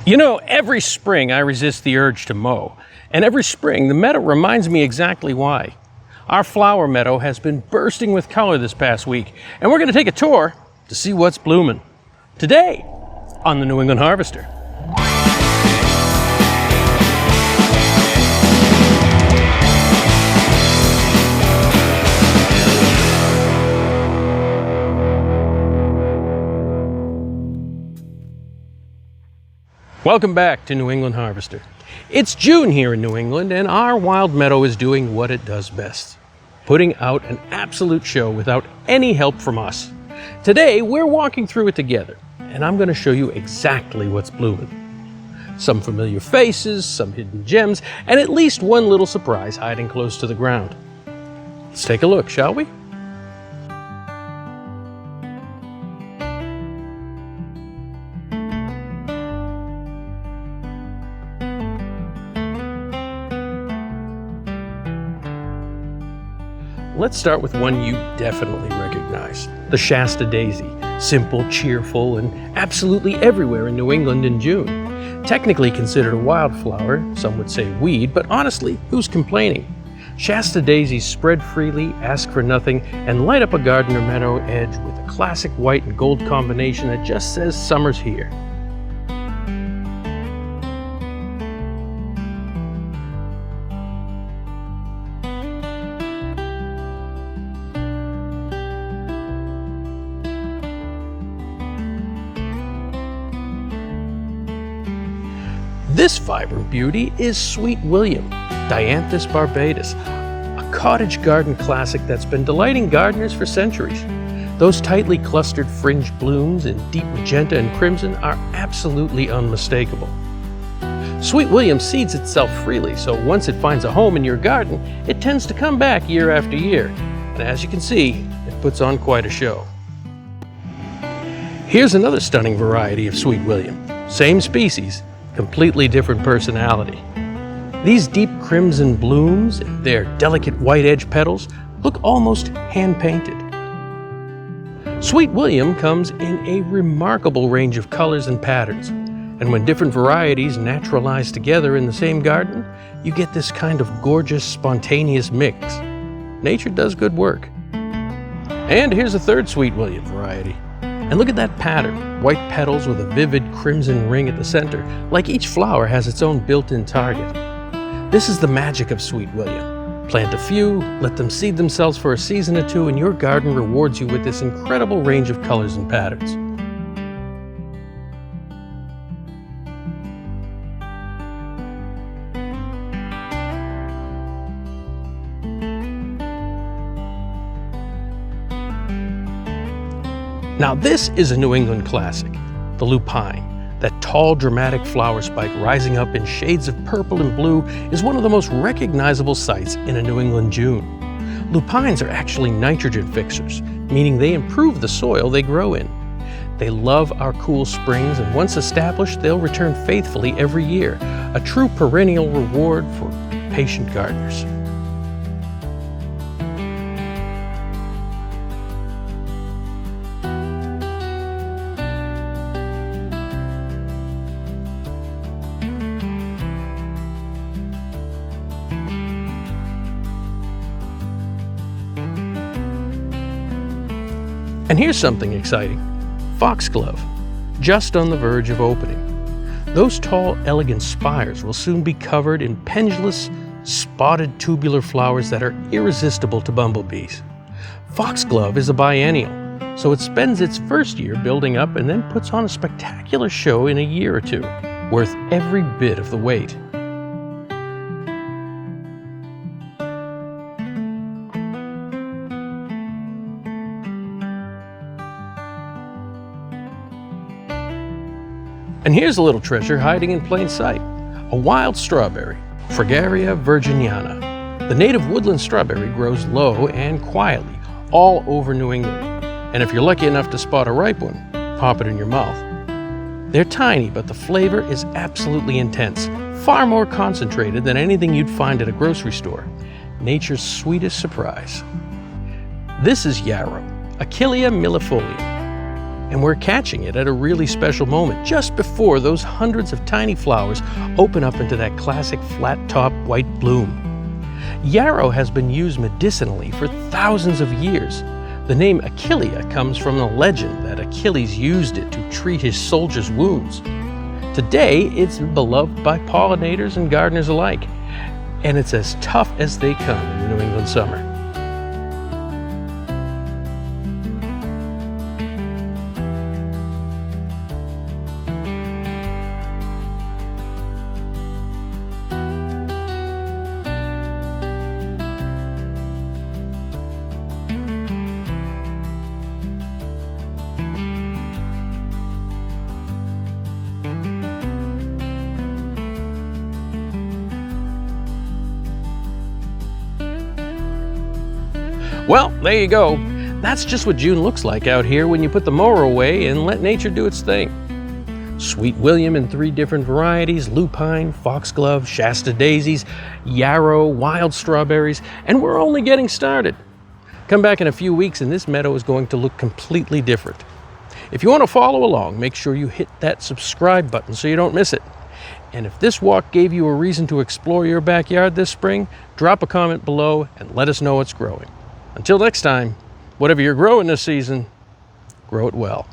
You know, every spring I resist the urge to mow, and every spring the meadow reminds me exactly why. Our flower meadow has been bursting with color this past week, and we're going to take a tour to see what's blooming. Today on the New England Harvester. Welcome back to New England Harvester. It's June here in New England, and our wild meadow is doing what it does best, putting out an absolute show without any help from us. Today, we're walking through it together, and I'm going to show you exactly what's blooming. Some familiar faces, some hidden gems, and at least one little surprise hiding close to the ground. Let's take a look, shall we? Let's start with one you definitely recognize, the Shasta Daisy. Simple, cheerful, and absolutely everywhere in New England in June. Technically considered a wildflower, some would say weed, but honestly, who's complaining? Shasta Daisies spread freely, ask for nothing, and light up a garden or meadow edge with a classic white and gold combination that just says summer's here. This vibrant beauty is Sweet William, Dianthus barbatus, a cottage garden classic that's been delighting gardeners for centuries. Those tightly clustered fringe blooms in deep magenta and crimson are absolutely unmistakable. Sweet William seeds itself freely, so once it finds a home in your garden, it tends to come back year after year. And as you can see, it puts on quite a show. Here's another stunning variety of Sweet William. Same species, completely different personality. These deep crimson blooms and their delicate white edge petals look almost hand-painted. Sweet William comes in a remarkable range of colors and patterns, and when different varieties naturalize together in the same garden, you get this kind of gorgeous, spontaneous mix. Nature does good work. And here's a third Sweet William variety. And look at that pattern, white petals with a vivid crimson ring at the center, like each flower has its own built-in target. This is the magic of Sweet William. Plant a few, let them seed themselves for a season or two, and your garden rewards you with this incredible range of colors and patterns. Now this is a New England classic, the Lupine. That tall, dramatic flower spike rising up in shades of purple and blue is one of the most recognizable sights in a New England June. Lupines are actually nitrogen fixers, meaning they improve the soil they grow in. They love our cool springs, and once established, they'll return faithfully every year, a true perennial reward for patient gardeners. And here's something exciting. Foxglove, just on the verge of opening. Those tall, elegant spires will soon be covered in pendulous, spotted tubular flowers that are irresistible to bumblebees. Foxglove is a biennial, so it spends its first year building up and then puts on a spectacular show in a year or two, worth every bit of the wait. And here's a little treasure hiding in plain sight, a wild strawberry, Fragaria virginiana. The native woodland strawberry grows low and quietly all over New England. And if you're lucky enough to spot a ripe one, pop it in your mouth. They're tiny, but the flavor is absolutely intense, far more concentrated than anything you'd find at a grocery store. Nature's sweetest surprise. This is Yarrow, Achillea millefolium. And we're catching it at a really special moment, just before those hundreds of tiny flowers open up into that classic flat-top white bloom. Yarrow has been used medicinally for thousands of years. The name Achillea comes from the legend that Achilles used it to treat his soldiers' wounds. Today, it's beloved by pollinators and gardeners alike, and it's as tough as they come in the New England summer. Well, there you go. That's just what June looks like out here when you put the mower away and let nature do its thing. Sweet William in 3 different varieties, Lupine, Foxglove, Shasta Daisies, Yarrow, wild strawberries, and we're only getting started. Come back in a few weeks and this meadow is going to look completely different. If you want to follow along, make sure you hit that subscribe button so you don't miss it. And if this walk gave you a reason to explore your backyard this spring, drop a comment below and let us know what's growing. Until next time, whatever you're growing this season, grow it well.